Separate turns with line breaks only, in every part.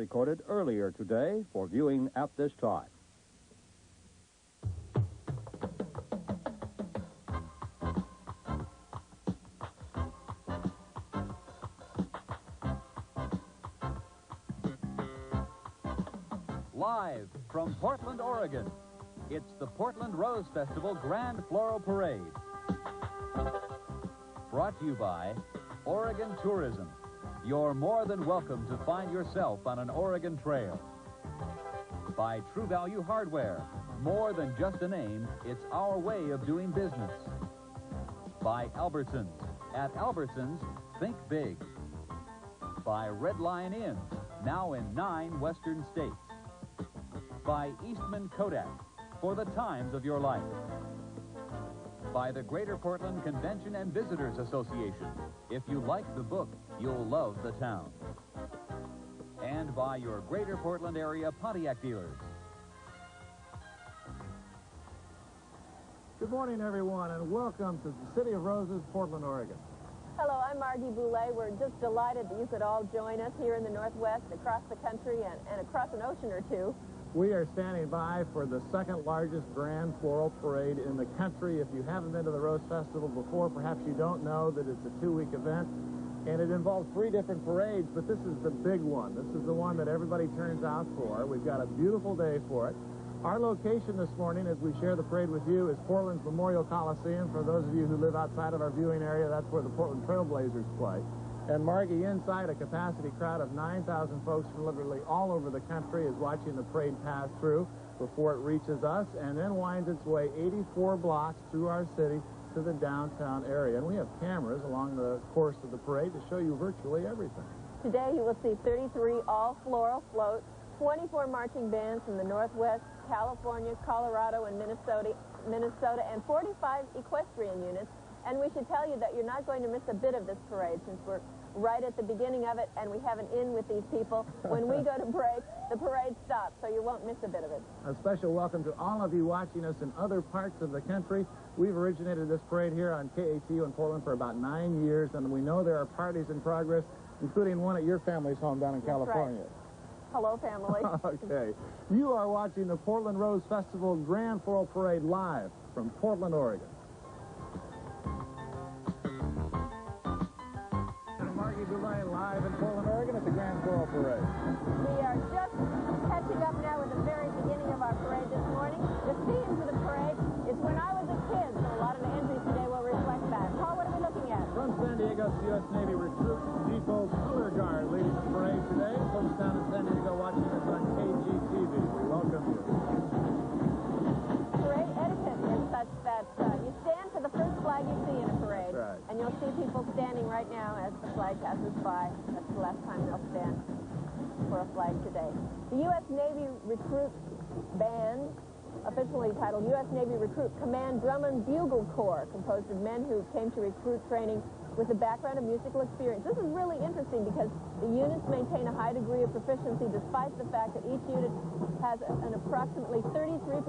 recorded earlier today for viewing at this time.
Live from Portland, Oregon, it's the Portland Rose Festival Grand Floral Parade. Brought to you by Oregon Tourism. You're more than welcome to find yourself on an Oregon trail. By True Value Hardware. More than just a name, it's our way of doing business. By Albertsons. At Albertsons, think big. By Red Lion Inn, now in 9 western states. By Eastman Kodak, for the times of your life. By the Greater Portland Convention and Visitors Association. If you like the book, you'll love the town. And by your Greater Portland area Pontiac dealers.
Good morning, everyone, and welcome to the City of Roses, Portland, Oregon.
Hello, I'm Margie Boule. We're just delighted that you could all join us here in the Northwest, across the country, and across an ocean or two.
We are standing by for the second largest Grand Floral Parade in the country. If you haven't been to the Rose Festival before, perhaps you don't know that it's a 2-week event, and it involves 3 different parades, but this is the big one. This is the one that everybody turns out for. We've got a beautiful day for it. Our location this morning, as we share the parade with you, is Portland's Memorial Coliseum. For those of you who live outside of our viewing area, that's where the Portland Trailblazers play. And Margie, inside a capacity crowd of 9,000 folks from literally all over the country, is watching the parade pass through before it reaches us and then winds its way 84 blocks through our city to the downtown area. And we have cameras along the course of the parade to show you virtually everything.
Today you will see 33 all-floral floats, 24 marching bands from the Northwest, California, Colorado, and Minnesota, and 45 equestrian units. And we should tell you that you're not going to miss a bit of this parade, since we're right at the beginning of it and we have an in with these people. When we go to break, the parade stops, so you won't miss a bit of it.
A special welcome to all of you watching us in other parts of the country. We've originated this parade here on KATU in Portland for about 9 years, and we know there are parties in progress, including one at your family's home down in California.
Right. Hello, family.
Okay. You are watching the Portland Rose Festival Grand Floral Parade live from Portland, Oregon. Margie Boule live in Portland, Oregon at the Grand Floral Parade.
We are just catching up now with the very beginning of our parade this morning. The theme for the parade is when I was a kid, so a lot of the entries today will reflect that. Paul, what are we looking at?
From San Diego, U.S. Navy Recruit Depot Color Guard leading the parade today. Folks down in San Diego watching us on KGTV. We welcome you.
Parade etiquette is such that you stand for the first flag you see in a parade.
That's right.
And you'll see people standing right now as the flag passes by. That's the last time they'll stand for a flag today. The U.S. Navy Recruit Band, officially titled U.S. Navy Recruit Command Drum and Bugle Corps, composed of men who came to recruit training with a background of musical experience. This is really interesting because the units maintain a high degree of proficiency despite the fact that each unit has an approximately 33%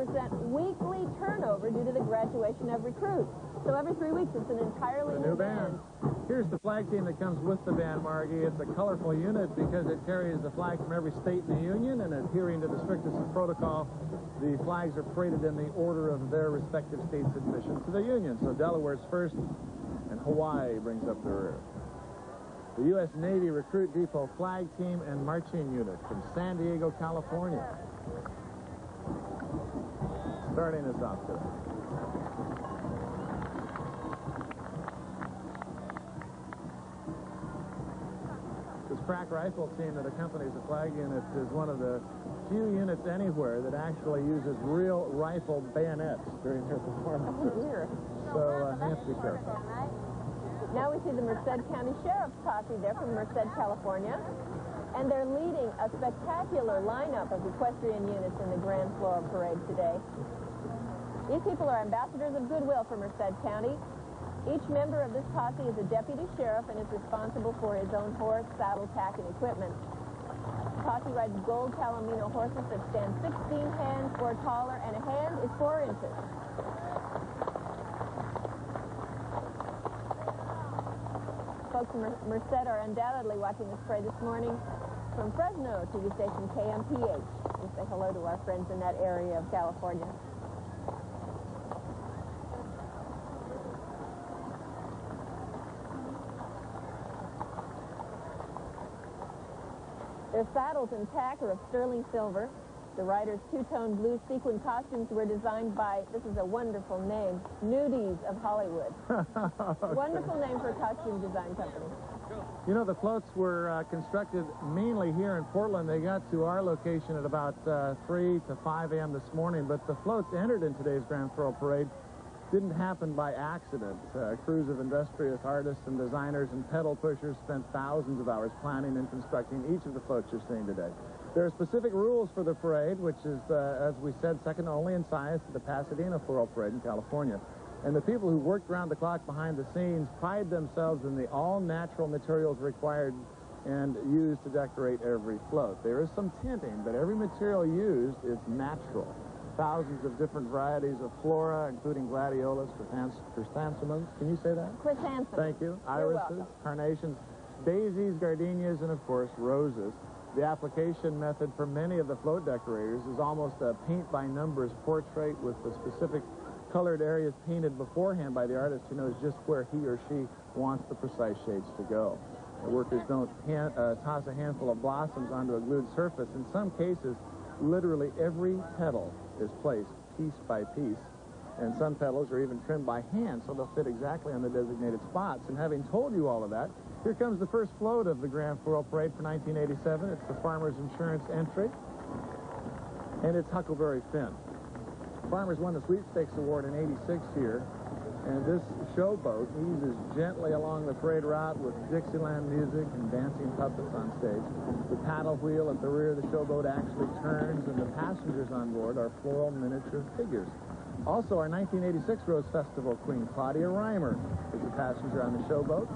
weekly turnover due to the graduation of recruits. So every 3 weeks it's an entirely new band.
Here's the flag team that comes with the band, Margie. It's a colorful unit because it carries the flag from every state in the Union, and adhering to the strictest of protocol, the flags are paraded in the order of their respective states' admission to the Union. So Delaware's first, and Hawaii brings up the rear. The U.S. Navy Recruit Depot Flag Team and Marching Unit from San Diego, California. Starting us off today. This crack rifle team that accompanies the flag unit is one of the few units anywhere that actually uses real rifle bayonets during their performance.
Oh, dear.
So you have to be careful.
Now we see the Merced County Sheriff's Posse there from Merced, California. And they're leading a spectacular lineup of equestrian units in the Grand Floral Parade today. These people are ambassadors of goodwill for Merced County. Each member of this posse is a deputy sheriff and is responsible for his own horse, saddle, tack, and equipment. The posse rides gold Palomino horses that stand 16 hands or taller, and a hand is 4 inches. Folks from Merced are undoubtedly watching this parade this morning. from Fresno, TV station KMPH. We say hello to our friends in that area of California. Their saddles and tack are of sterling silver. The riders' two-tone blue sequin costumes were designed by, this is a wonderful name, Nudies of Hollywood. Wonderful name for a costume design company.
You know, the floats were constructed mainly here in Portland. They got to our location at about 3 to 5 a.m. this morning, but the floats entered in today's Grand Floral Parade didn't happen by accident. Crews of industrious artists and designers and pedal pushers spent thousands of hours planning and constructing each of the floats you're seeing today. There are specific rules for the parade, which is, as we said, second only in size to the Pasadena Floral Parade in California. And the people who worked around the clock behind the scenes pride themselves in the all-natural materials required and used to decorate every float. There is some tinting, but every material used is natural. Thousands of different varieties of flora, including gladiolus, chrysanthemums. Can you say that?
Chrysanthemums.
Thank you.
You're
Irises,
welcome.
carnations, daisies, gardenias, and, of course, roses. The application method for many of the float decorators is almost a paint-by-numbers portrait with the specific colored areas painted beforehand by the artist who knows just where he or she wants the precise shades to go. The workers don't toss a handful of blossoms onto a glued surface. In some cases, literally every petal is placed piece by piece, and some petals are even trimmed by hand so they'll fit exactly on the designated spots. And having told you all of that, here comes the first float of the Grand Floral Parade for 1987. It's the Farmers Insurance entry, and it's Huckleberry Finn. Farmers won the Sweepstakes Award in '86 here, and this showboat eases gently along the parade route with Dixieland music and dancing puppets on stage. The paddle wheel at the rear of the showboat actually turns, and the passengers on board are floral miniature figures. Also, our 1986 Rose Festival queen, Claudia Reimer, is a passenger on the showboat.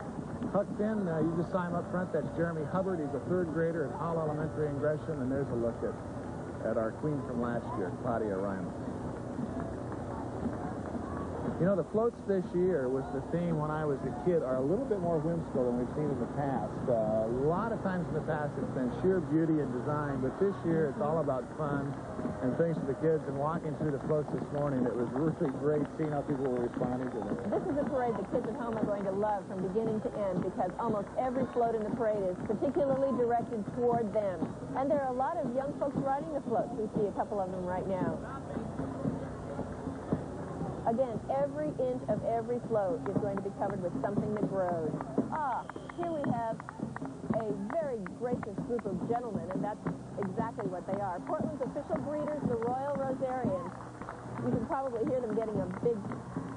Tucked in, you just saw him up front, that's Jeremy Hubbard. He's a third grader at Hall Elementary in Gresham, and there's a look at our queen from last year, Claudia Reimer. You know, the floats this year with the theme when I was a kid are a little bit more whimsical than we've seen in the past. A lot of times in the past it's been sheer beauty and design, but this year it's all about fun and things for the kids. And walking through the floats this morning, it was really great seeing how people were responding to them.
This is a parade the kids at home are going to love from beginning to end because almost every float in the parade is particularly directed toward them. And there are a lot of young folks riding the floats. We see a couple of them right now. Again, every inch of every float is going to be covered with something that grows. Here we have a very gracious group of gentlemen, and that's exactly what they are. Portland's official breeders, the Royal Rosarians. You can probably hear them getting a big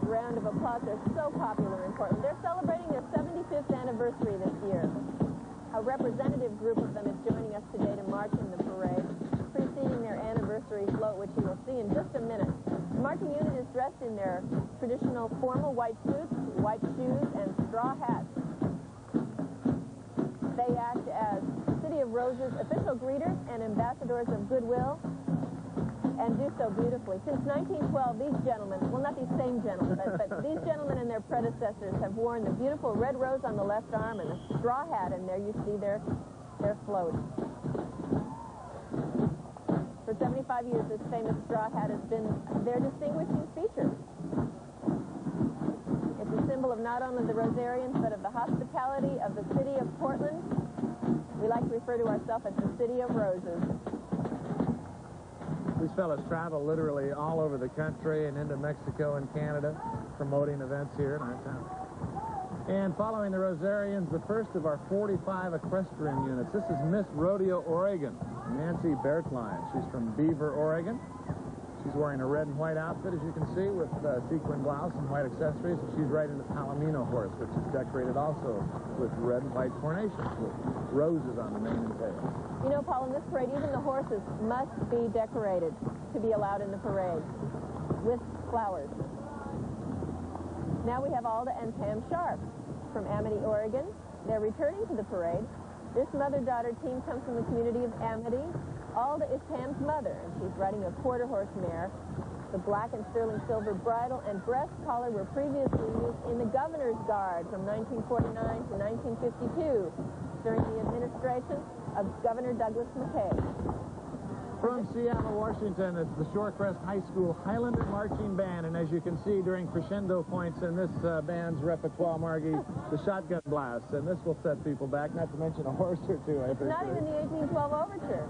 round of applause. They're so popular in Portland. They're celebrating their 75th anniversary this year. A representative group of them is joining us today to march in the parade, preceding their anniversary float, which you will see in just a minute. The marching unit is dressed in their traditional formal white suits, white shoes, and straw hats. They act as City of Roses official greeters and ambassadors of goodwill, and do so beautifully. Since 1912, these gentlemen, well, not these same gentlemen, but these gentlemen and their predecessors have worn the beautiful red rose on the left arm and the straw hat, and there you see their float. For 75 years, this famous straw hat has been their distinguishing feature. It's a symbol of not only the Rosarians, but of the hospitality of the city of Portland. We like to refer to ourselves as the City of Roses.
These fellows travel literally all over the country and into Mexico and Canada, promoting events here in our town. And following the Rosarians, the first of our 45 equestrian units. This is Miss Rodeo, Oregon, Nancy Bertline. She's from Beaver, Oregon. She's wearing a red and white outfit, as you can see, with sequin blouse and white accessories. And she's riding the Palomino horse, which is decorated also with red and white carnations with roses on the mane and tail.
You know, Paul, in this parade, even the horses must be decorated to be allowed in the parade with flowers. Now we have Alda and Pam Sharp from Amity, Oregon. They're returning to the parade. This mother-daughter team comes from the community of Amity. Alda is Pam's mother, and she's riding a quarter-horse mare. The black and sterling silver bridle and breast collar were previously used in the Governor's Guard from 1949 to 1952. During the administration of Governor Douglas McKay.
From Seattle, Washington, it's the Shorecrest High School Highlander Marching Band. And as you can see during crescendo points in this band's repertoire, Margie, the shotgun blasts. And this will set people back, not to mention a horse or two, I think.
Not even the 1812 Overture.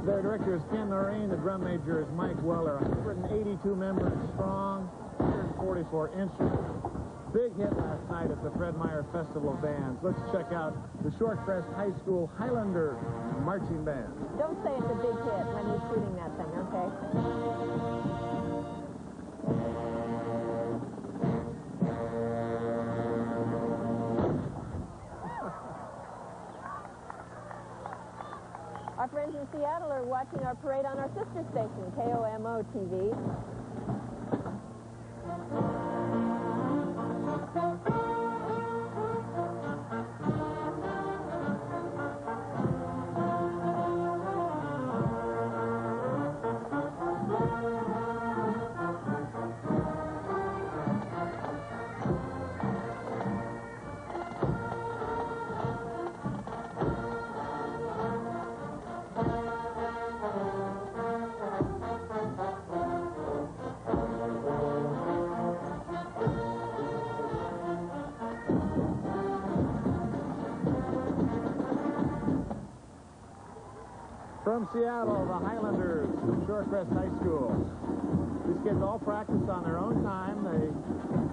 Their director is Ken Noreen. The drum major is Mike Weller. 182 members strong, 144 instruments. Big hit last night at the Fred Meyer Festival of Bands. Let's check out the Shorecrest High School Highlander Marching Band.
Don't say it's a big hit when you're shooting that thing, okay? Our friends in Seattle are watching our parade on our sister station, KOMO TV.
From Seattle, the Highlanders from Shorecrest High School. These kids all practice on their own time. They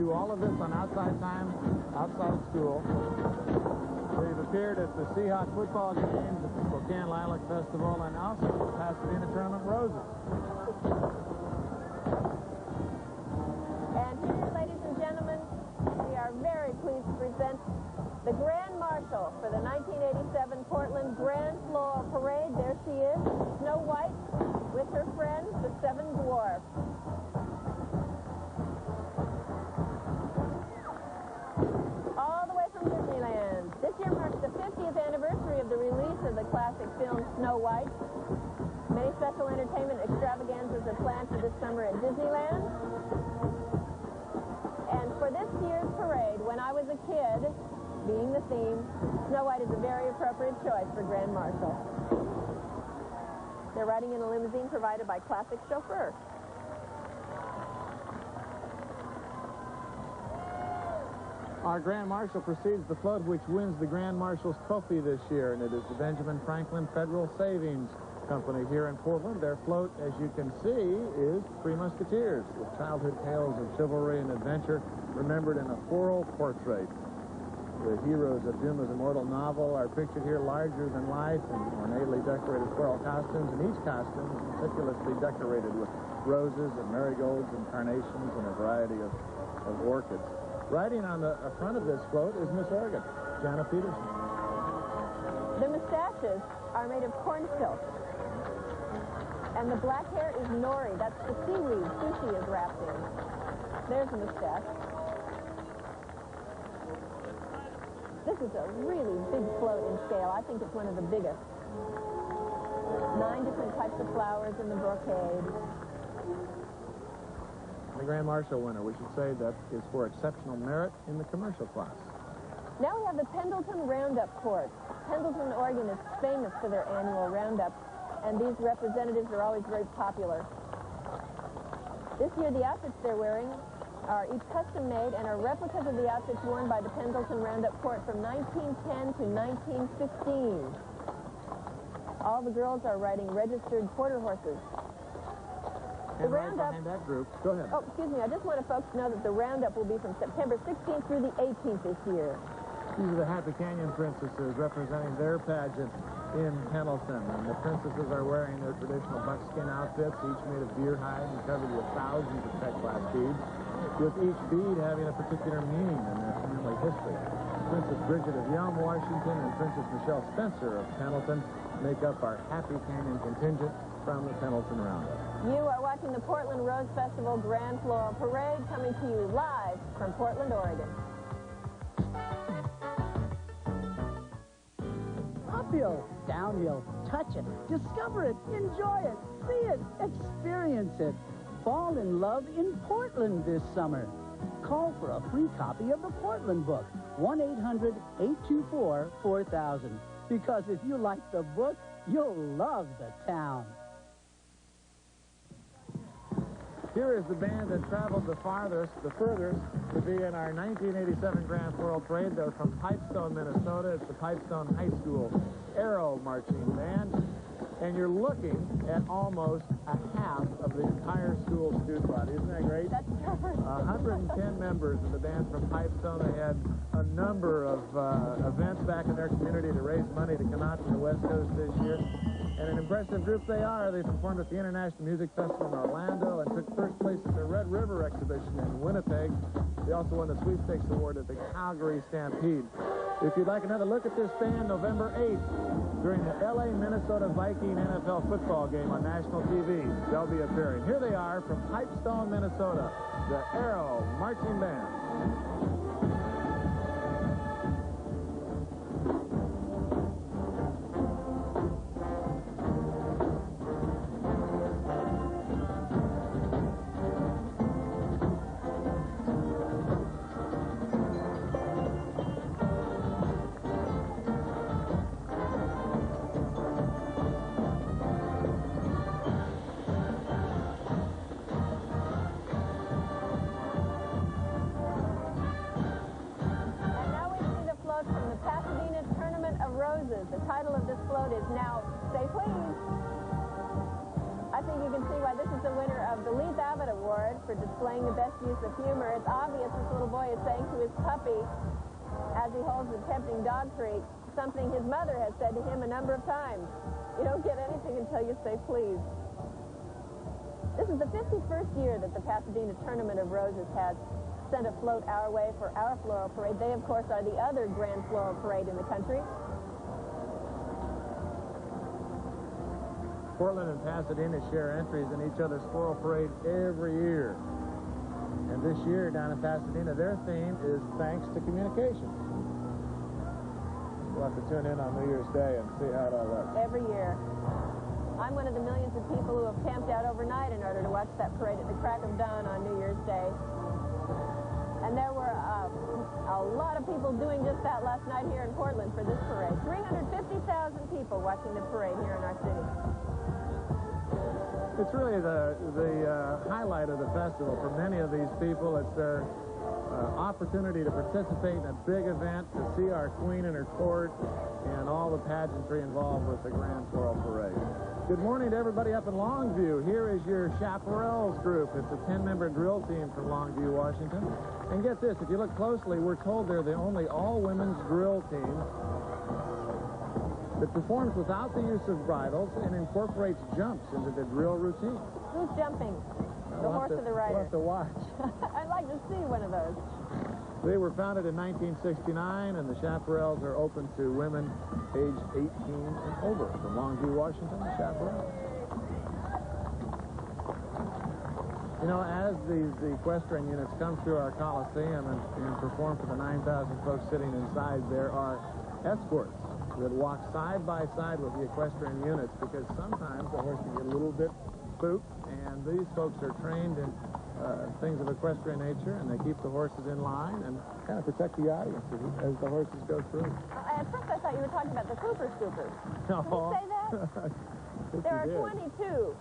do all of this on outside time, outside of school. They've appeared at the Seahawk football games, at the Spokane Lilac Festival, and also the Pasadena Tournament Roses.
And here, ladies and gentlemen, we are very pleased to present the Grand Marshal for the 1987 Portland Grand Floral Parade. There she is, Snow White, with her friends, the Seven Dwarfs. All the way from Disneyland. This year marks the 50th anniversary of the release of the classic film Snow White. Many special entertainment extravaganzas are planned for this summer at Disneyland. And for this year's parade, when I was a kid, being the theme, Snow White is a very appropriate choice for Grand Marshal. They're riding in a limousine provided by Classic Chauffeur.
Our Grand Marshal precedes the float which wins the Grand Marshal's Trophy this year, and it is the Benjamin Franklin Federal Savings Company here in Portland. Their float, as you can see, is Three Musketeers, with childhood tales of chivalry and adventure remembered in a floral portrait. The heroes of Dumas' immortal novel are pictured here larger than life in ornately decorated floral costumes, and each costume is meticulously decorated with roses and marigolds and carnations and a variety of orchids. Riding on the front of this float is Miss Oregon, Jana Peterson.
The mustaches are made of corn silk. And the black hair is nori. That's the seaweed sushi is wrapped in. There's a mustache. This is a really big float in scale. I think it's one of the biggest. 9 different types of flowers in the brocade.
The Grand Marshal winner, we should say, that is for exceptional merit in the commercial class.
Now we have the Pendleton Roundup Court. Pendleton, Oregon is famous for their annual roundup, and these representatives are always very popular. This year, the outfits they're wearing are each custom made and are replicas of the outfits worn by the Pendleton Roundup Court from 1910 to 1915. All the girls are riding registered quarter horses. The roundup
behind that group. Go ahead.
Oh, excuse me. I just want folks to know that the roundup will be from September 16th through the 18th this year.
These are the Happy Canyon princesses representing their pageant in Pendleton. And the princesses are wearing their traditional buckskin outfits, each made of deer hide and covered with thousands of check-glass beads, with each bead having a particular meaning in their family history. Princess Bridget of Yelm, Washington, and Princess Michelle Spencer of Pendleton make up our Happy Canyon contingent from the Pendleton Roundup.
You are watching the Portland Rose Festival Grand Floral Parade, coming to you live from Portland, Oregon.
Uphill, downhill, touch it, discover it, enjoy it, see it, experience it. Fall in love in Portland this summer. Call for a free copy of the Portland book, 1-800-824-4000. because if you like the book, you'll love the town.
Here is the band that traveled the furthest to be in our 1987 Grand Floral Parade. They're from Pipestone, Minnesota. It's the Pipestone High School Aero Marching Band. And you're looking at almost a half of the entire school student body. Isn't that great?
That's perfect.
110 members of the band from Pipestone. They had a number of events back in their community to raise money to come out to the West Coast this year. And an impressive group they are. They performed at the International Music Festival in Orlando and took first place at the Red River exhibition in Winnipeg. They also won the Sweepstakes Award at the Calgary Stampede. If you'd like another look at this band, November 8th, during the LA-Minnesota Viking NFL football game on national TV, they'll be appearing. Here they are from Pipestone, Minnesota, the Aero Marching Band.
The title of this float is now Say Please. I think you can see why this is the winner of the Lee Babbitt Award for displaying the best use of humor. It's obvious this little boy is saying to his puppy, as he holds the tempting dog treat, something his mother has said to him a number of times. You don't get anything until you say please. This is the 51st year that the Pasadena Tournament of Roses has sent a float our way for our floral parade. They, of course, are the other Grand Floral Parade in the country.
Portland and Pasadena share entries in each other's floral parade every year. And this year down in Pasadena, their theme is Thanks to Communication. We'll have to tune in on New Year's Day and see how it all looks.
Every year. I'm one of the millions of people who have camped out overnight in order to watch that parade at the crack of dawn on New Year's Day. And there were a lot of people doing just that last night here in Portland for this parade. 350,000 people watching the parade here in our city.
It's really the highlight of the festival for many of these people. It's their opportunity to participate in a big event, to see our Queen and her court, and all the pageantry involved with the Grand Floral Parade. Good morning to everybody up in Longview. Here is your Chaparrals group. It's a 10-member drill team from Longview, Washington. And get this, if you look closely, we're told they're the only all-women's drill team that performs without the use of bridles and incorporates jumps into the drill routine.
Who's jumping? The horse or the rider?
We'll have to watch.
I'd like to see one of those.
They were founded in 1969, and the Chaparrals are open to women aged 18 and over. From Longview, Washington, the Chaparrals. You know, as these equestrian units come through our Coliseum and perform for the 9,000 folks sitting inside, there are escorts that walk side by side with the equestrian units, because sometimes the horse can get a little bit spooked, and these folks are trained in things of equestrian nature, and they keep the horses in line and kind of protect the audience as the horses go through.
At first I thought you were talking about the Cooper Scoopers.
No.
Did you say that? There are 22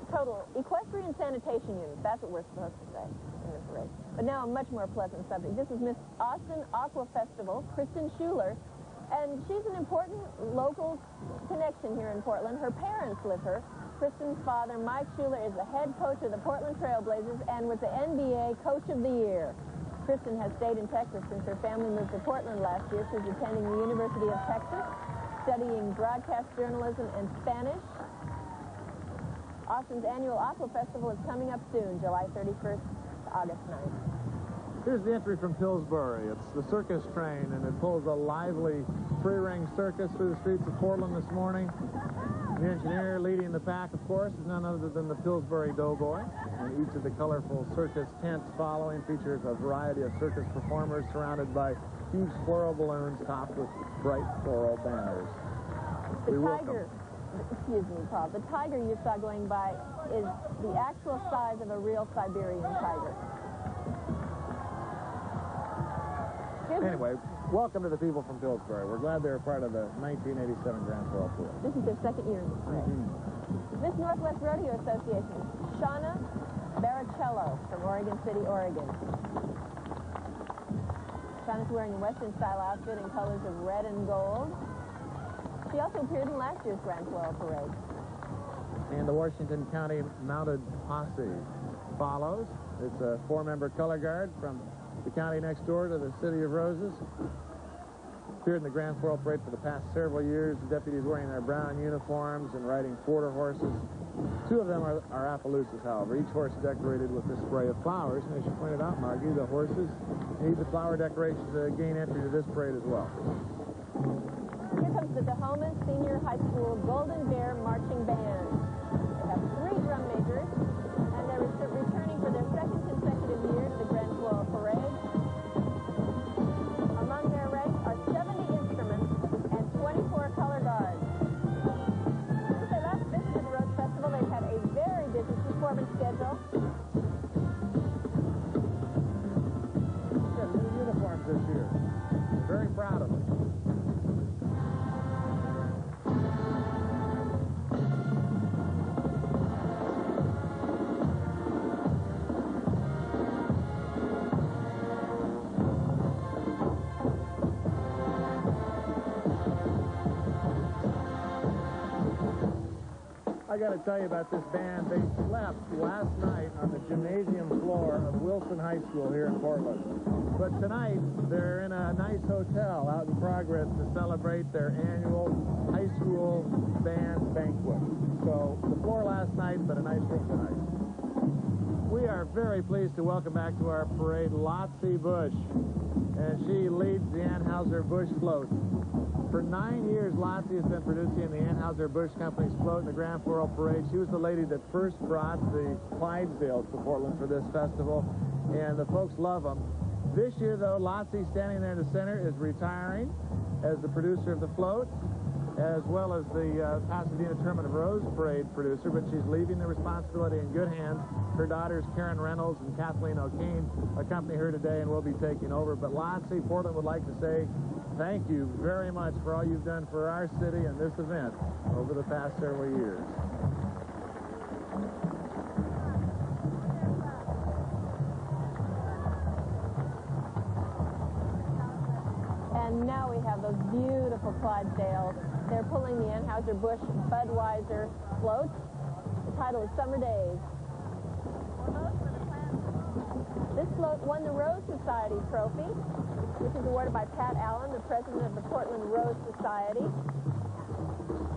total equestrian sanitation units. That's what we're supposed to say in the parade. But now a much more pleasant subject. This is Miss Austin Aqua Festival, Kristen Schuler. And she's an important local connection here in Portland. Her parents live here. Kristen's father, Mike Schuler, is the head coach of the Portland Trailblazers and was the NBA Coach of the Year. Kristen has stayed in Texas since her family moved to Portland last year. She's attending the University of Texas, studying broadcast journalism and Spanish. Austin's annual Aqua Festival is coming up soon, July 31st to August 9th.
Here's the entry from Pillsbury. It's the circus train, and it pulls a lively free-ring circus through the streets of Portland this morning. The engineer leading the pack, of course, is none other than the Pillsbury Doughboy. And each of the colorful circus tents following features a variety of circus performers surrounded by huge floral balloons topped with bright floral banners.
The tiger, excuse me, Paul, the tiger you saw going by is the actual size of a real Siberian tiger.
Anyway, welcome to the people from Pillsbury. We're glad they're a part of the 1987 Grand Floral Parade.
This is their second year in the parade. Miss Northwest Rodeo Association, Shauna Baricello from Oregon City, Oregon. Shauna's wearing a Western-style outfit in colors of red and gold. She also appeared in last year's Grand Floral Parade.
And the Washington County Mounted Posse follows. It's a 4-member color guard from the county next door to the City of Roses. Appeared in the Grand Floral Parade for the past several years. The deputies wearing their brown uniforms and riding quarter horses. 2 of them are Appaloosas, however. Each horse decorated with a spray of flowers. And as you pointed out, Margie, the horses need the flower decorations to gain entry to this parade as well.
Here comes the Tahoma Senior High School Golden Bear Marching Band. They have 3 drum majors, and they're returning for their 2nd consecutive year to the Grand Floral Parade. Among their ranks are 70 instruments and 24 color guards. Since they last visited the Rose Festival, they've had a very busy performance schedule.
Got new uniforms this year. Very proud of them. I got to tell you about this band. They slept last night on the gymnasium floor of Wilson High School here in Portland. But tonight, they're in a nice hotel out in Progress to celebrate their annual high school band banquet. So the floor last night, but a nice room tonight. We are very pleased to welcome back to our parade Lotzie Bush, and she leads the Anheuser-Busch float. For 9 years, Lotzie has been producing the Anheuser-Busch Company's float in the Grand Floral Parade. She was the lady that first brought the Clydesdales to Portland for this festival, and the folks love them. This year, though, Lotzie, standing there in the center, is retiring as the producer of the float, as well as the Pasadena Tournament of Rose Parade producer, but she's leaving the responsibility in good hands. Her daughters, Karen Reynolds and Kathleen O'Kane, accompany her today and will be taking over. But Lotzie, Portland would like to say thank you very much for all you've done for our city and this event over the past several years.
And now we have those beautiful Clydesdales. They're pulling the Anheuser-Busch Budweiser float. The title is Summer Days. This float won the Rose Society Trophy, which is awarded by Pat Allen, the president of the Portland Rose Society.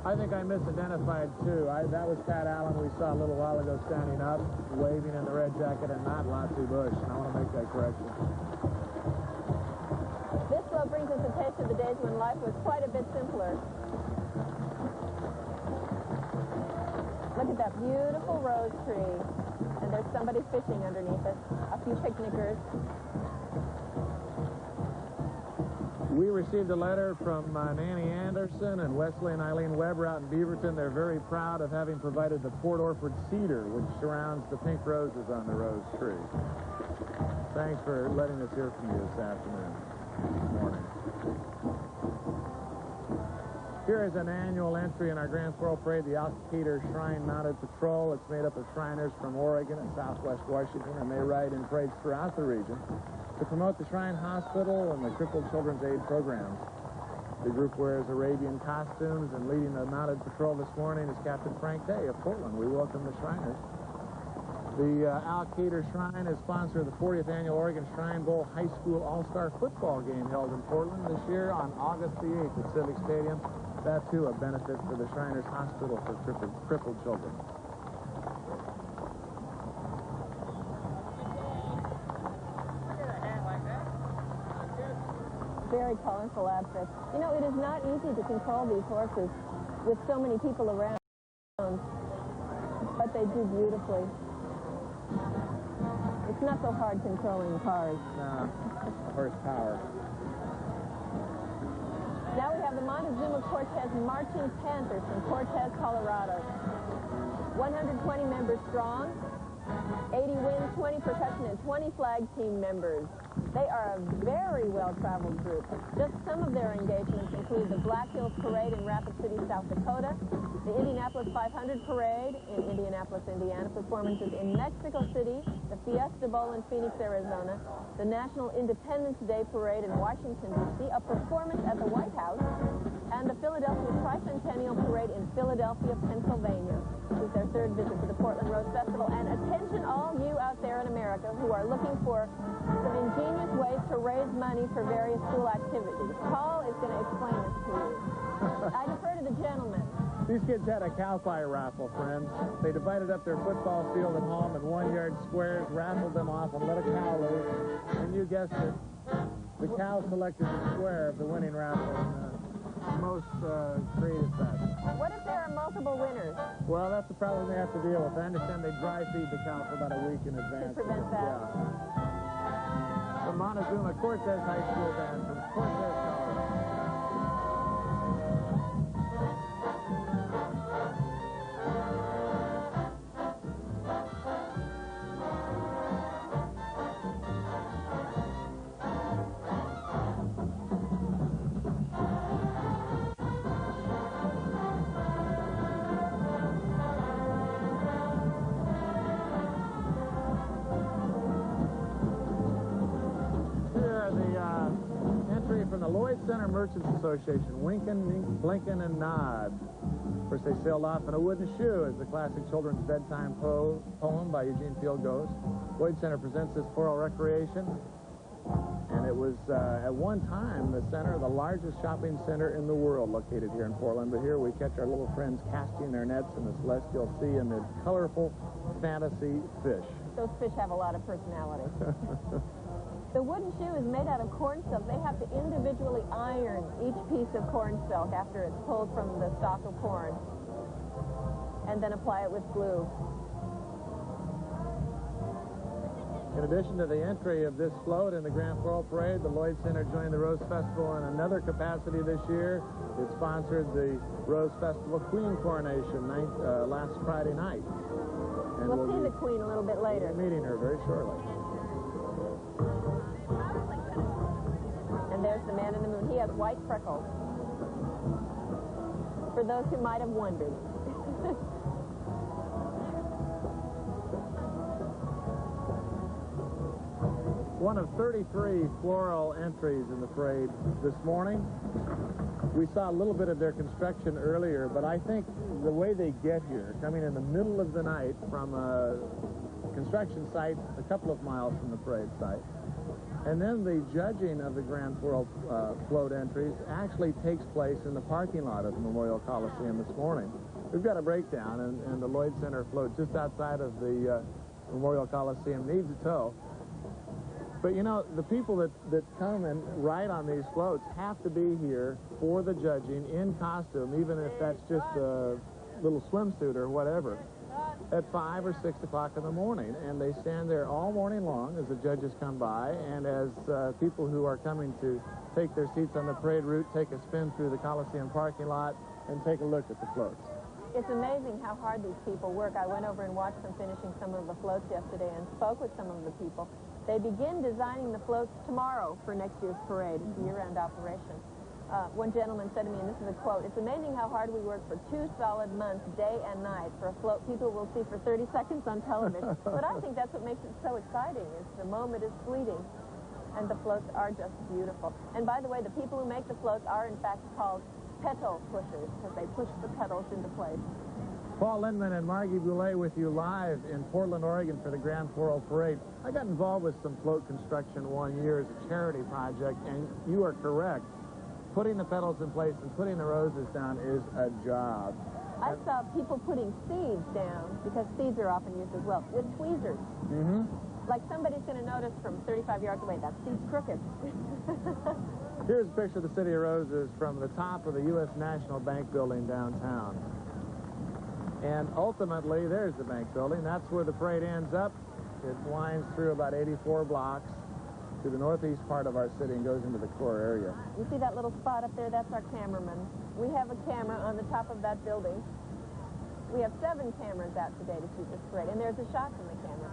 I think I misidentified, too. That was Pat Allen we saw a little while ago standing up, waving in the red jacket, and not Lotzie Bush. And I want to make that correction.
This float brings us a taste of the days when life was quite a bit simpler. Look at that beautiful rose tree. And there's somebody fishing underneath it. A few picnickers.
We received a letter from Nanny Anderson and Wesley and Eileen Weber out in Beaverton. They're very proud of having provided the Port Orford cedar, which surrounds the pink roses on the rose tree. Thanks for letting us hear from you this afternoon. This morning. Here is an annual entry in our Grand Floral Parade, the Alcator Shrine Mounted Patrol. It's made up of Shriners from Oregon and Southwest Washington, and they ride in parades throughout the region to promote the Shrine Hospital and the Crippled Children's Aid programs. The group wears Arabian costumes, and leading the mounted patrol this morning is Captain Frank Day of Portland. We welcome the Shriners. The Alcator Shrine is sponsor of the 40th Annual Oregon Shrine Bowl High School All-Star Football game held in Portland this year on August the 8th at Civic Stadium. That, too, a benefit for the Shriners Hospital for crippled children.
Very colorful outfits. You know, it is not easy to control these horses with so many people around, but they do beautifully. It's not so hard controlling cars.
No, horsepower.
Now we have the Montezuma Cortez Marching Panthers from Cortez, Colorado. 120 members strong. 80 winds, 20 percussion, and 20 flag team members. They are a very well-traveled group. Just some of their engagements include the Black Hills Parade in Rapid City, South Dakota, the Indianapolis 500 Parade in Indianapolis, Indiana, performances in Mexico City, the Fiesta Bowl in Phoenix, Arizona, the National Independence Day Parade in Washington, D.C., a performance at the White House, and the Philadelphia Tricentennial Parade in Philadelphia, Pennsylvania. This is their third visit to the Portland Rose Festival. And attention all you out there in America who are looking for some ingenious ways to raise money for various school activities. Paul is going to explain this to you. I defer to the gentleman.
These kids had a cow pie raffle, friends. They divided up their football field at home in 1-yard squares, raffled them off, and let a cow loose. And you guessed it, the cow selected the square of the winning raffle in the most creative fashion.
What if there are multiple winners?
Well, that's the problem they have to deal with. I understand they dry feed the cow for about a week in advance.
To prevent that?
Yeah. The Montezuma Cortez High School Band from Cortez, Colorado. Center Merchants Association, Winkin', Blinkin', and Nod. First, they sailed off in a wooden shoe as the classic children's bedtime poem by Eugene Field goes. Lloyd Center presents this floral recreation, and it was at one time the center, the largest shopping center in the world, located here in Portland. But here we catch our little friends casting their nets in the celestial sea amid colorful fantasy fish.
Those fish have a lot of personality. The wooden shoe is made out of corn silk. They have to individually iron each piece of corn silk after it's pulled from the stalk of corn, and then apply it with glue.
In addition to the entry of this float in the Grand Floral Parade, the Lloyd Center joined the Rose Festival in another capacity this year. It sponsored the Rose Festival Queen Coronation last Friday night. And
We'll see the Queen a little bit later.
Meeting her very shortly.
And there's the man in the moon. He has white freckles. For those who might have wondered.
One of 33 floral entries in the parade this morning. We saw a little bit of their construction earlier, but I think the way they get here, coming in the middle of the night from a construction site a couple of miles from the parade site, and then the judging of the Grand Floral float entries actually takes place in the parking lot of the Memorial Coliseum this morning. We've got a breakdown, and the Lloyd Center float just outside of the Memorial Coliseum needs a tow. But, you know, the people that come and ride on these floats have to be here for the judging in costume, even if that's just a little swimsuit or whatever, at 5 or 6 o'clock in the morning. And they stand there all morning long as the judges come by, and as people who are coming to take their seats on the parade route take a spin through the Coliseum parking lot and take a look at the floats.
It's amazing how hard these people work. I went over and watched them finishing some of the floats yesterday and spoke with some of the people. They begin designing the floats tomorrow for next year's parade. It's a year-round operation. One gentleman said to me, and this is a quote, "It's amazing how hard we work for 2 solid months, day and night, for a float people will see for 30 seconds on television." But I think that's what makes it so exciting, is the moment is fleeting, and the floats are just beautiful. And by the way, the people who make the floats are, in fact, called petal pushers, because they push the petals into place.
Paul Linnman and Margie Boule with you live in Portland, Oregon for the Grand Floral Parade. I got involved with some float construction one year as a charity project, and you are correct. Putting the petals in place and putting the roses down is a job.
I saw people putting seeds down, because seeds are often used as well, with tweezers.
Mm-hmm.
Like somebody's going to notice from 35 yards away, that seed's crooked.
Here's a picture of the City of Roses from the top of the U.S. National Bank building downtown. And ultimately, there's the bank building. That's where the parade ends up. It winds through about 84 blocks to the northeast part of our city and goes into the core area.
You see that little spot up there? That's our cameraman. We have a camera on the top of that building. We have 7 cameras out today to shoot this parade, and there's a shot from the camera.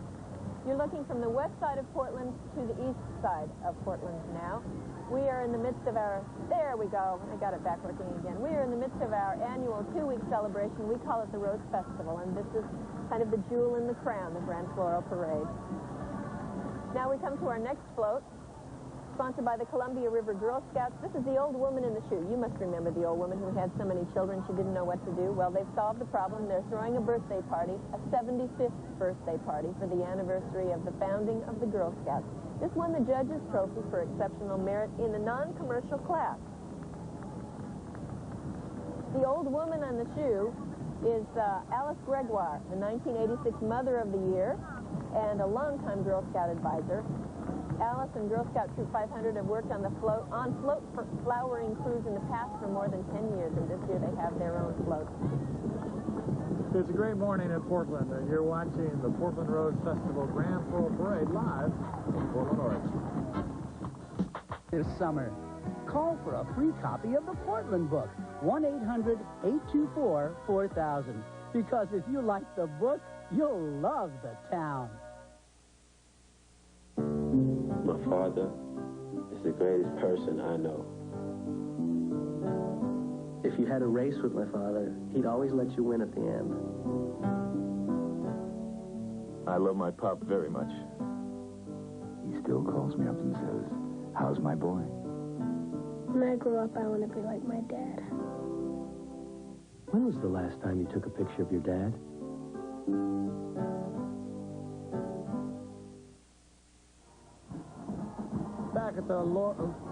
You're looking from the west side of Portland to the east side of Portland now. We are in the midst of our, there we go, I got it back working again. We are in the midst of our annual 2-week celebration. We call it the Rose Festival, and this is kind of the jewel in the crown, the Grand Floral Parade. Now we come to our next float, sponsored by the Columbia River Girl Scouts. This is the old woman in the shoe. You must remember the old woman who had so many children she didn't know what to do. Well, they've solved the problem. They're throwing a birthday party, a 75th birthday party for the anniversary of the founding of the Girl Scouts. This won the judge's trophy for exceptional merit in the non-commercial class. The old woman on the shoe is Alice Gregoire, the 1986 Mother of the Year and a longtime Girl Scout advisor. Alice and Girl Scout Troop 500 have worked on float flowering crews in the past for more than 10 years, and this year they have their own float.
It's a great morning in Portland, and you're watching the Portland Rose Festival Grand Floral Parade live in Portland, Oregon.
This summer, call for a free copy of the Portland book, 1-800-824-4000. Because if you like the book, you'll love the town.
My father is the greatest person I know.
If you had a race with my father, he'd always let you win at the end.
I love my pop very much. He still calls me up and says, "How's my boy?"
When I grow up, I want to be like my dad.
When was the last time you took a picture of your dad?
Back at the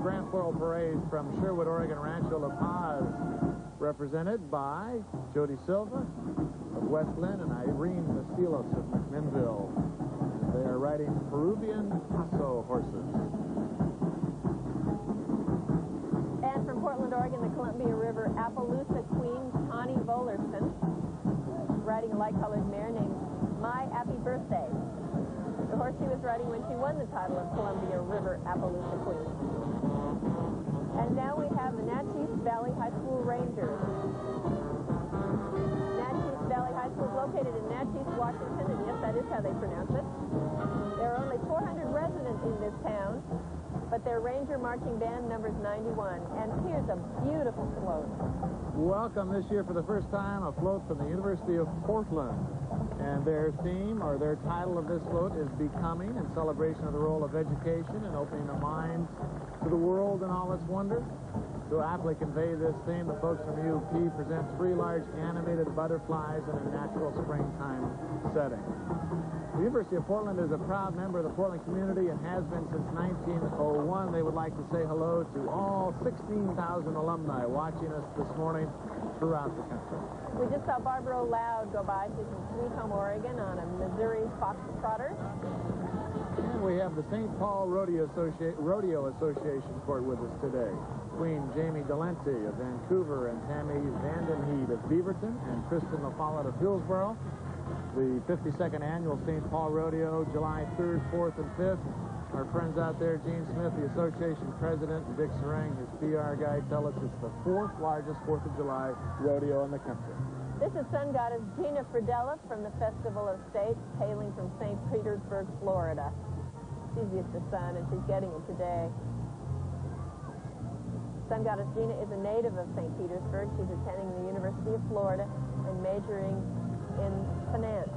Grand Floral Parade from Sherwood, Oregon, Rancho La Paz, represented by Jody Silva of West Lynn and Irene Mastilos of McMinnville. They are riding Peruvian Paso horses.
And from Portland, Oregon, the Columbia River Appaloosa Queen, Connie Volerson, riding a light-colored mare named My Happy Birthday. The horse she was riding when she won the title of Columbia River Appaloosa Queen. And now we have the Natchez Valley High School Rangers. Natchez Valley High School is located in Natchez, Washington, and yes, that is how they pronounce it. There are only 400 residents in this town, but their Ranger Marching Band numbers 91. And here's a beautiful float.
Welcome this year for the first time, a float from the University of Portland. And their theme, or their title of this float, is Becoming, in celebration of the role of education and opening the minds to the world and all its wonders. To aptly convey this theme, the folks from UP present 3 large animated butterflies in a natural springtime setting. The University of Portland is a proud member of the Portland community and has been since 1901. They would like to say hello to all 16,000 alumni watching us this morning throughout the country.
We just saw Barbara O'Loud go by. She's from Sweet Home, Oregon, on a Missouri Foxtrotter.
And we have the St. Paul Rodeo Association court with us today. Queen Jamie Delente of Vancouver and Tammy Vandenheed of Beaverton and Kristen LaFollette of Hillsborough. The 52nd annual St. Paul Rodeo, July 3rd, 4th, and 5th. Our friends out there, Gene Smith, the association president, and Dick Sarang, his PR guy, tell us it's the 4th largest 4th of July rodeo in the country.
This is sun goddess Gina Fridella from the Festival of States, hailing from St. Petersburg, Florida. She's used to sun, and she's getting it today. Sun goddess Gina is a native of St. Petersburg. She's attending the University of Florida and majoring in finance.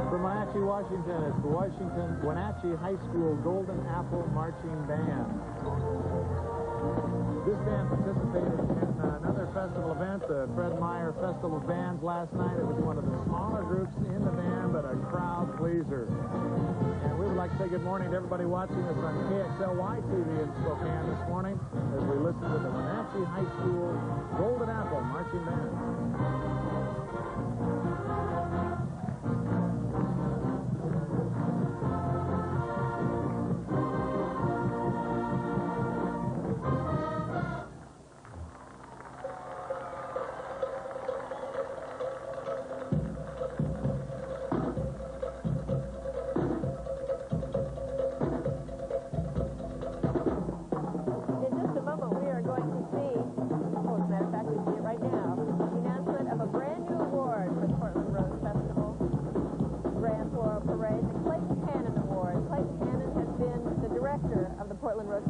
From Wenatchee, Washington, it's the Wenatchee High School Golden Apple Marching Band. This band participated in another festival event, the Fred Meyer Festival of Bands last night. It was one of the smaller groups in the band, but a crowd pleaser. And we would like to say good morning to everybody watching us on KXLY TV in Spokane this morning as we listen to the Wenatchee High School Golden Apple Marching Band.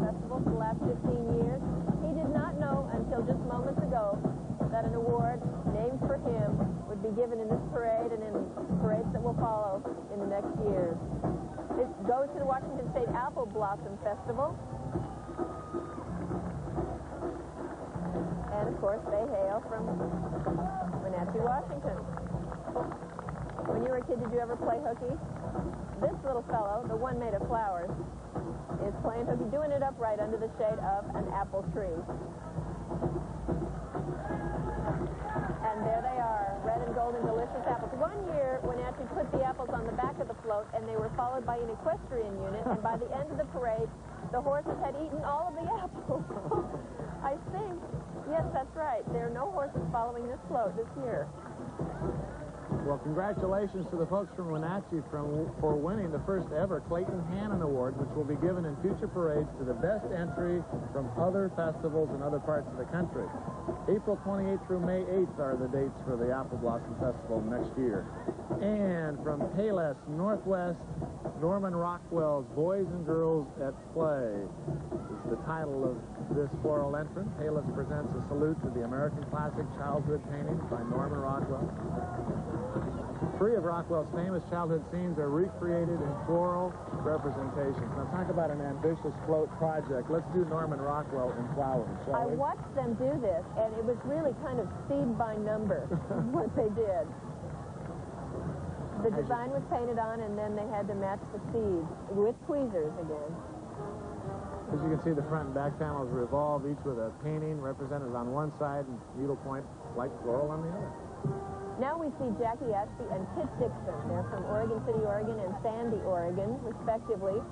Festival for the last 15 years. He did not know until just moments ago that an award named for him would be given in this parade and in parades that will follow in the next years. It goes to the Washington State Apple Blossom Festival. And, of course, they hail from Wenatchee, Washington. When you were a kid, did you ever play hooky? This little fellow, the one made of flowers, is playing hooky, doing it upright under the shade of an apple tree. And there they are, red and golden delicious apples. One year, Wenatchee put the apples on the back of the float, and they were followed by an equestrian unit, and by the end of the parade, the horses had eaten all of the apples. I think, yes, that's right. There are no horses following this float this year.
Well, congratulations to the folks from Wenatchee for winning the first ever Clayton Hannon Award, which will be given in future parades to the best entry from other festivals in other parts of the country. April 28th through May 8th are the dates for the Apple Blossom Festival next year. And from Payless, Northwest, Norman Rockwell's Boys and Girls at Play is the title of this floral entrant. Payless presents a salute to the American classic childhood paintings by Norman Rockwell. 3 of Rockwell's famous childhood scenes are recreated in floral representations. Now talk about an ambitious float project. Let's do Norman Rockwell in flowers, shall we?
I watched them do this, and it was really kind of seed by number what they did. The design was painted on, and then they had to match the seeds with tweezers again.
As you can see, the front and back panels revolve, each with a painting represented on one side and needlepoint like floral on the other.
Now we see Jackie Ashby and Kit Dixon. They're from Oregon City, Oregon and Sandy, Oregon, respectively.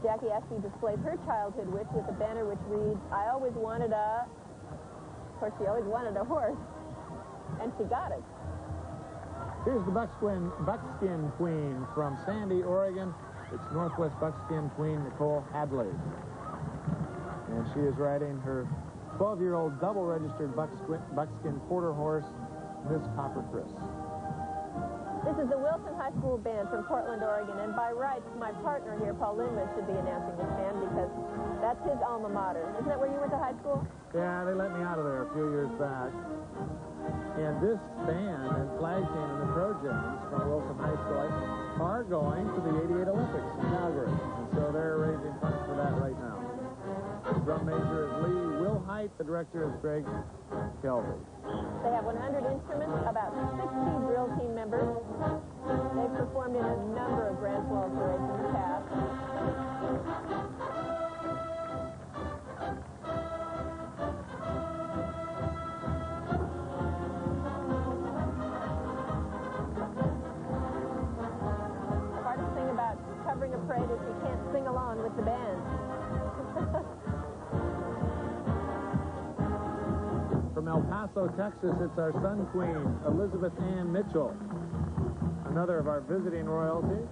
Jackie Ashby displays her childhood wish with a banner which reads, "I always wanted a..." Of course, she always wanted a horse, and she got it.
Here's the Buckskin Queen from Sandy, Oregon. It's Northwest Buckskin Queen Nicole Hadley. And she is riding her 12-year-old double-registered buckskin quarter horse, Miss Copper Chris.
This is the Wilson High School Band from Portland, Oregon, and by rights, my partner here, Paul Linnman, should be announcing this band because that's his alma mater. Isn't that where you went to high school?
Yeah, they let me out of there a few years back. And this band and flag team and the Trojans from Wilson High School are going to the '88 Olympics in Calgary. And so they're raising funds for that right now. The drum major is Lee Wilhite. The director is Greg Kelby.
They have 100 instruments, about 60 drill team members. They've performed in a number of Grand Floral Parades in the past. The hardest thing about covering a parade is you can't sing along with the band.
From El Paso, Texas, it's our Sun Queen, Elizabeth Ann Mitchell. Another of our visiting royalty.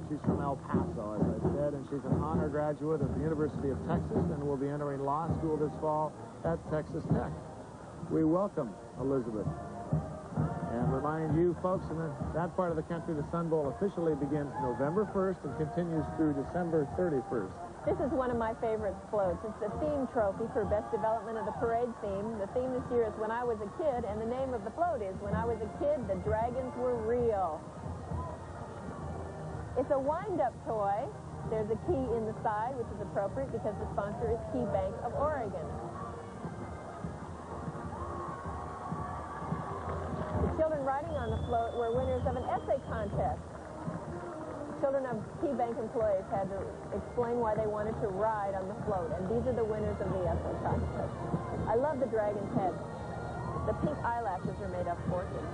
She's from El Paso, as I said, and she's an honor graduate of the University of Texas and will be entering law school this fall at Texas Tech. We welcome Elizabeth. And remind you folks in that part of the country, the Sun Bowl officially begins November 1st and continues through December 31st.
This is one of my favorite floats. It's the theme trophy for best development of the parade theme. The theme this year is When I Was a Kid, and the name of the float is When I Was a Kid, the Dragons Were Real. It's a wind-up toy. There's a key in the side, which is appropriate because the sponsor is Key Bank of Oregon. The children riding on the float were winners of an essay contest. Children of Key Bank employees had to explain why they wanted to ride on the float, and these are the winners of the essay contest. I love the dragon's head. The pink eyelashes are made of orchids.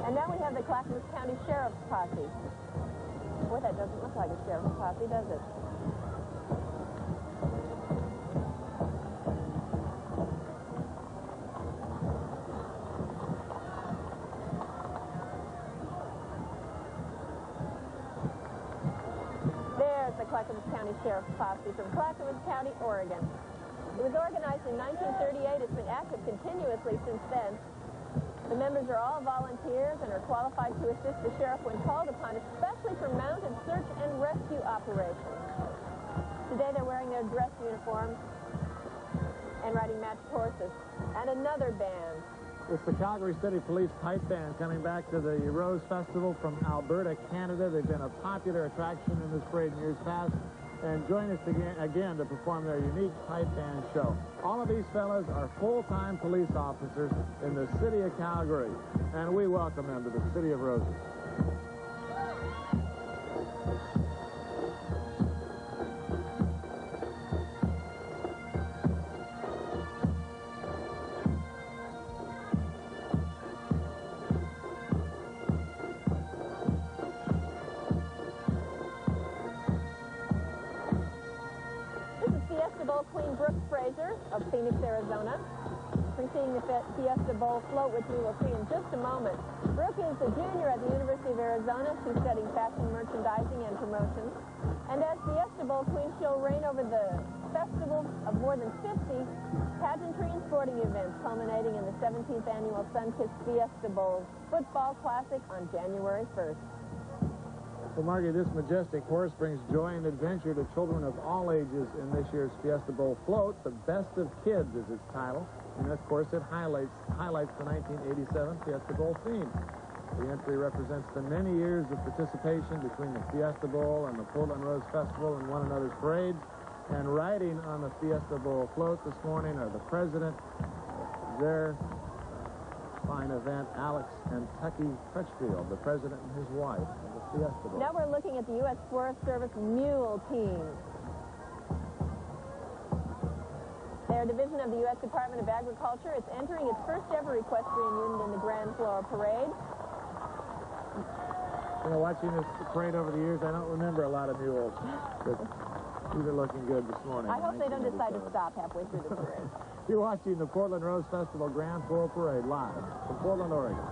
And now we have the Clackamas County Sheriff's Posse. Boy, that doesn't look like a sheriff's posse, does it? Clackamas County Sheriff's Posse from Clackamas County, Oregon. It was organized in 1938. It's been active continuously since then. The members are all volunteers and are qualified to assist the sheriff when called upon, especially actually for mounted search and rescue operations. Today they're wearing their dress uniforms and riding matched horses. And another band.
It's the Calgary City Police Pipe Band coming back to the Rose Festival from Alberta, Canada. They've been a popular attraction in this parade in years past. And join us again to perform their unique pipe band show. All of these fellas are full-time police officers in the city of Calgary, and we welcome them to the City of Roses.
Of Phoenix, Arizona. Preceding the Fiesta Bowl float, which we will see in just a moment. Brooke is a junior at the University of Arizona. She's studying fashion merchandising and promotion. And as Fiesta Bowl Queen, she'll reign over the festival of more than 50 pageantry and sporting events, culminating in the 17th annual Sunkist Fiesta Bowl football classic on January 1st.
Well, Margie, this majestic horse brings joy and adventure to children of all ages in this year's Fiesta Bowl float. The Best of Kids is its title, and of course it highlights the 1987 Fiesta Bowl theme. The entry represents the many years of participation between the Fiesta Bowl and the Portland Rose Festival in one another's parades. And riding on the Fiesta Bowl float this morning are the president, their fine event, Alex and Tucky Crutchfield, the president and his wife. Fiesta Bowl.
Now we're looking at the U.S. Forest Service Mule Team. They're a division of the U.S. Department of Agriculture. It's entering its first ever equestrian unit in the Grand Floral Parade.
You know, watching this parade over the years, I don't remember a lot of mules, but these are looking good this morning.
I hope they don't decide to stop halfway through the parade.
You're watching the Portland Rose Festival Grand Floral Parade live from Portland, Oregon.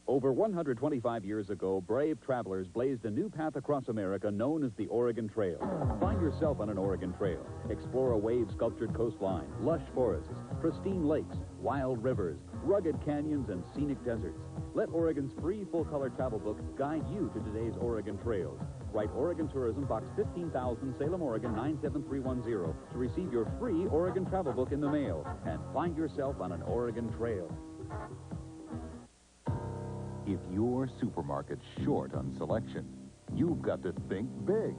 Over 125 years ago, brave travelers blazed a new path across America known as the Oregon Trail. Find yourself on an Oregon Trail. Explore a wave-sculptured coastline, lush forests, pristine lakes, wild rivers, rugged canyons, and scenic deserts. Let Oregon's free full-color travel book guide you to today's Oregon trails. Write Oregon Tourism, Box 15,000, Salem, Oregon 97310 to receive your free Oregon travel book in the mail and find yourself on an Oregon Trail.
If your supermarket's short on selection, you've got to think big.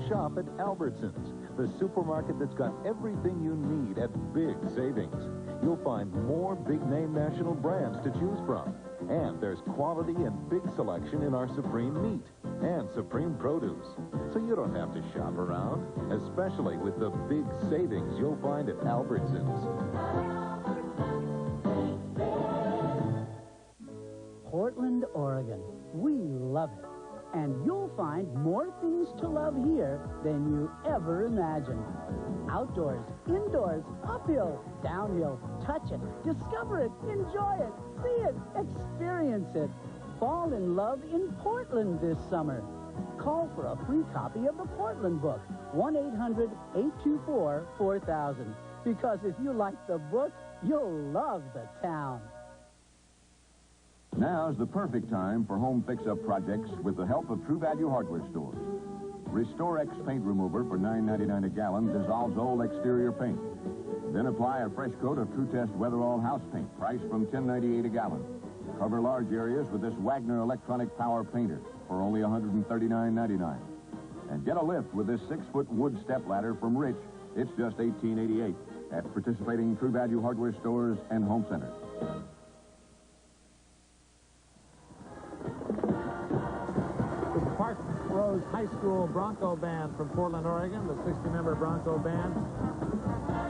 Shop at Albertsons, the supermarket that's got everything you need at big savings. You'll find more big-name national brands to choose from. And there's quality and big selection in our Supreme meat and Supreme produce. So you don't have to shop around, especially with the big savings you'll find at Albertsons.
Portland, Oregon. We love it. And you'll find more things to love here than you ever imagined. Outdoors, indoors, uphill, downhill, touch it, discover it, enjoy it, see it, experience it. Fall in love in Portland this summer. Call for a free copy of the Portland book, 1-800-824-4000. Because if you like the book, you'll love the town.
Now's the perfect time for home fix-up projects with the help of True Value hardware stores. Restore X paint remover for $9.99 a gallon dissolves old exterior paint. Then apply a fresh coat of True Test Weatherall house paint, priced from $10.98 a gallon. Cover large areas with this Wagner electronic power painter for only $139.99. And get a lift with this 6-foot wood step ladder from Rich. It's just $18.88 at participating True Value hardware stores and home centers.
Rose High School Bronco Band from Portland, Oregon, the 60-member Bronco Band.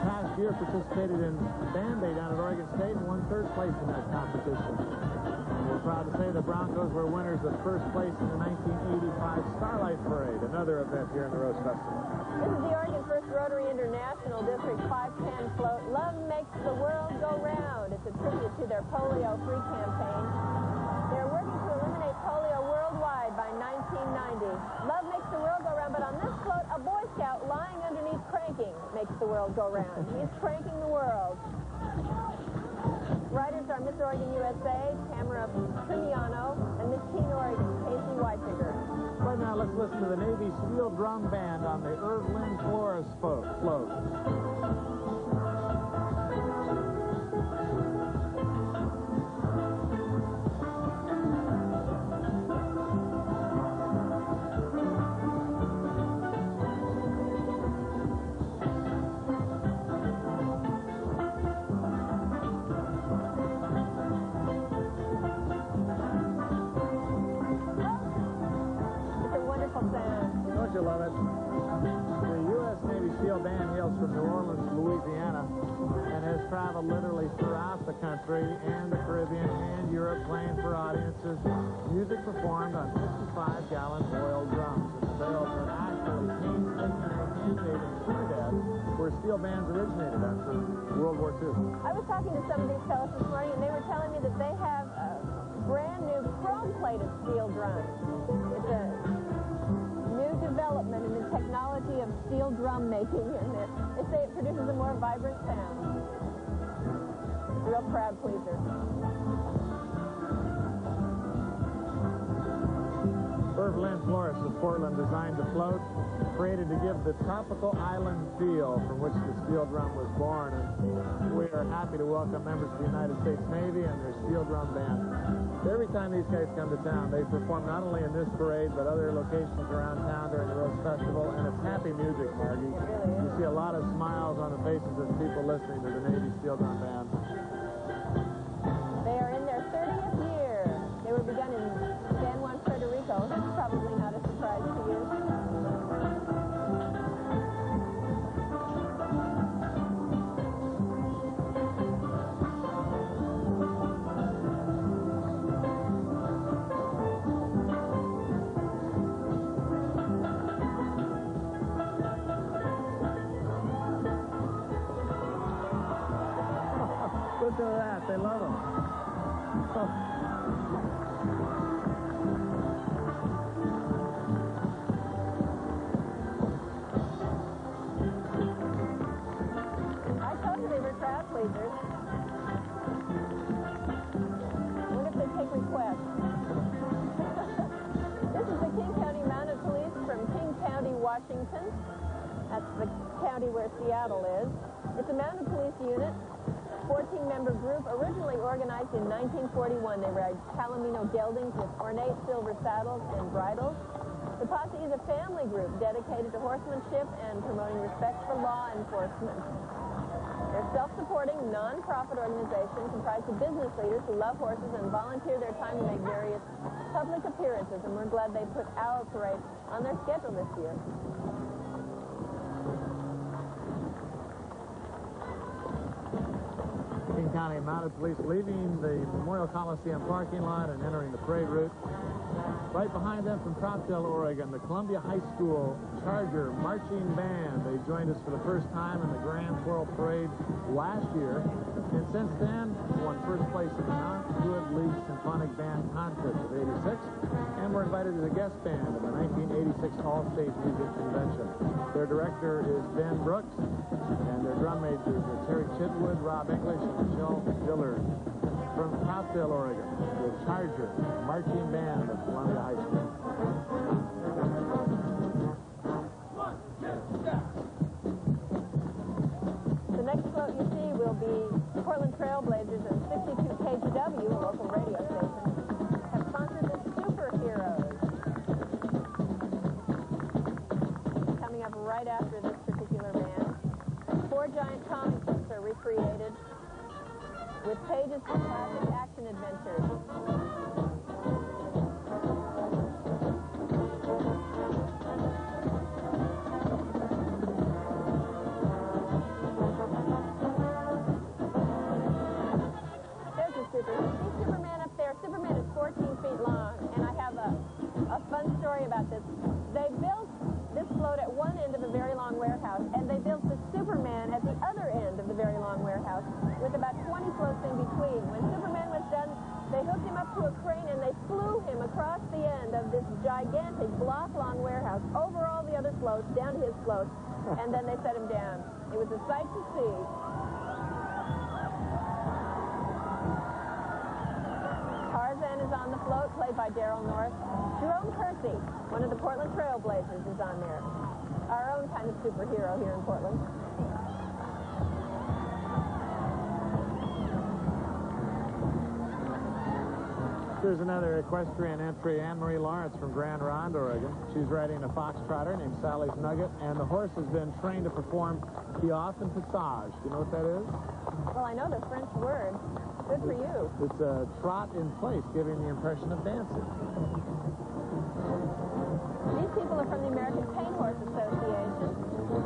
Past year participated in Band Day down at Oregon State and won 3rd place in that competition. And we're proud to say the Broncos were winners of 1st place in the 1985 Starlight Parade, another event here in the Rose Festival.
This is the Oregon First Rotary International District 510 float. Love makes the world go round. It's a tribute to their polio-free campaign. They're working to eliminate polio worldwide by 1990. Love makes the world go round, but on this float, a Boy Scout lying underneath cranking makes the world go round. He's cranking the world. Writers are Miss Oregon USA, Tamara Trimiano, and Miss Teen Oregon, Casey Whitefinger.
Right now, let's listen to the Navy Steel Drum Band on the Irvin Flores float. Don't you love it? The U.S. Navy SEAL Band hails from New Orleans, Louisiana, and has traveled literally throughout the country and the Caribbean and Europe playing for audiences. Music performed on 55-gallon oil drums. And sales are actually painstakingly handmade in Trinidad, where steel bands originated after World War II.
I was talking to some of these fellows this morning, and they were telling me that they have a brand new chrome-plated steel drum. It's a new development in the technology of steel drum making, and they say it produces a more vibrant sound. Real crowd pleaser.
Irvin Flores of Portland designed the float, created to give the tropical island feel from which the steel drum was born. And we are happy to welcome members of the United States Navy and their steel drum band. Every time these guys come to town, they perform not only in this parade, but other locations around town during the Rose Festival, and it's happy music, Margie.
It really is.
You see a lot of smiles on the faces of people listening to the Navy Steel Drum Band.
They are in their 30th year. They were begun in San Juan, Puerto Rico. That's probably not a surprise to you.
Look at that. They love them.
I told you they were crowd pleasers. What if they take requests? This is the King County Mounted Police from King County, Washington. That's the county where Seattle is. It's a mounted police unit. 14-member group, originally organized in 1941. They ride Palomino geldings with ornate silver saddles and bridles. The posse is a family group dedicated to horsemanship and promoting respect for law enforcement. They're a self-supporting, non-profit organization comprised of business leaders who love horses and volunteer their time to make various public appearances, and we're glad they put our parade on their schedule this year.
King County Mounted Police leaving the Memorial Coliseum parking lot and entering the parade route. Right behind them from Troutdale, Oregon, the Columbia High School Charger Marching Band. They joined us for the first time in the Grand Floral Parade last year, and since then won first place in the Mount Hood League Symphonic Band Contest of '86, and were invited as a guest band at the 1986 All-State Music Convention. Their director is Ben Brooks, and their drum majors are Terry Chitwood, Rob English, and Michelle Dillard. From Troutdale, Oregon, the Charger Marching Band of Columbia High School.
The next float you see will be Portland Trailblazers and 62 KGW, a local radio station, have sponsored the Superheroes. Coming up right after this particular band, 4 giant comic books are recreated with pages from classic action adventures. There's a see Superman up there. Superman is 14 feet long, and I have a fun story about this. They built this float at one end of a very long warehouse, and they built the Superman at the other end of the very long warehouse, with about 20 floats in between. When Superman was done, they hooked him up to a crane and they flew him across the end of this gigantic block-long warehouse, over all the other floats, down to his float, and then they set him down. It was a sight to see. on the float, played by Daryl North. Jerome Kersey, one of the Portland Trailblazers, is on there. Our own kind of superhero here in Portland.
Here's another equestrian entry, Anne-Marie Lawrence from Grand Ronde, Oregon. She's riding a foxtrotter named Sally's Nugget, and the horse has been trained to perform piaffe and passage. Do you know what that is?
Well, I know the French word. Good for you.
It's a trot in place, giving the impression of dancing.
These people are from the American Paint Horse Association.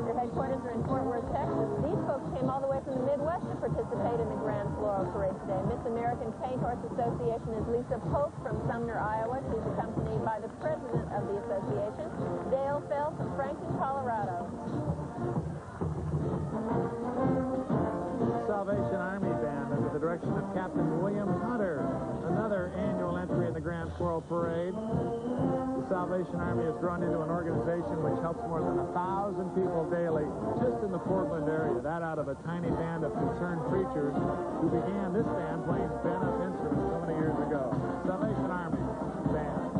Their headquarters are in Fort Worth, Texas. These folks came all the way from the Midwest to participate in the Grand Floral Parade today. Miss American Paint Horse Association is Lisa Polk from Sumner, Iowa. She's accompanied by the president of the association, Dale Fell from Franklin, Colorado.
Salvation Army Band under the direction of Captain William Hunter. Another annual entry in the Grand Floral Parade. The Salvation Army has grown into an organization which helps more than 1,000 people daily just in the Portland area. That out of a tiny band of concerned preachers who began this band playing bent-up instruments so many years ago. Salvation Army Band.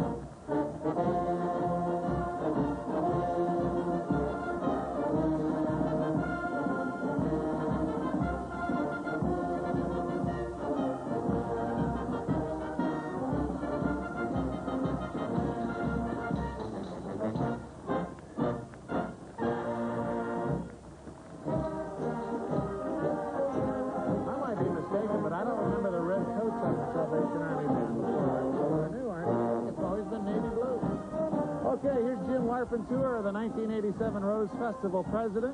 Tour of the 1987 Rose Festival president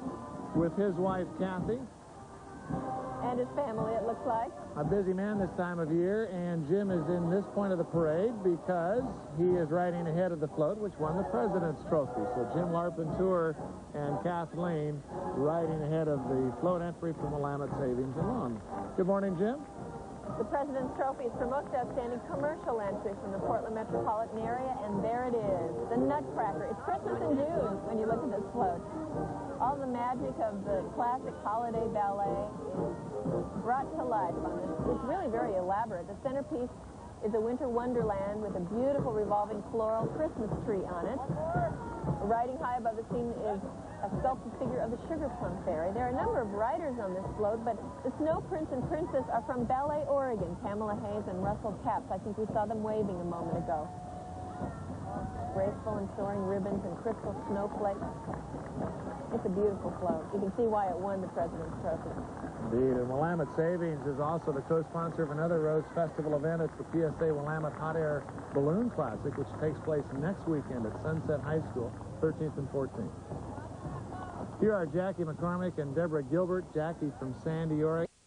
with his wife Kathy.
And his family, it looks like.
A busy man this time of year, and Jim is in this point of the parade because he is riding ahead of the float, which won the President's Trophy. So Jim Larpenteur and Kathleen riding ahead of the float entry from Willamette Savings alone. Good morning, Jim.
The President's Trophy is for most outstanding commercial entry from the Portland metropolitan area, and there it is, the Nutcracker. It's Christmas in June when you look at this float. All the magic of the classic holiday ballet is brought to life on this. It's really very elaborate. The centerpiece is a winter wonderland with a beautiful revolving floral Christmas tree on it. Riding high above the scene is a sculpted figure of the Sugar Plum Fairy. There are a number of riders on this float, but the Snow Prince and Princess are from Ballet, Oregon. Pamela Hayes and Russell Capps. I think we saw them waving a moment ago. Graceful and soaring ribbons and crystal snowflakes. It's a beautiful float. You can see why it won the President's Trophy.
Indeed, and Willamette Savings is also the co-sponsor of another Rose Festival event. It's the PSA Willamette Hot Air Balloon Classic, which takes place next weekend at Sunset High School, 13th and 14th. Here are Jackie McCormick and Deborah Gilbert. Jackie from Sandy, Oregon.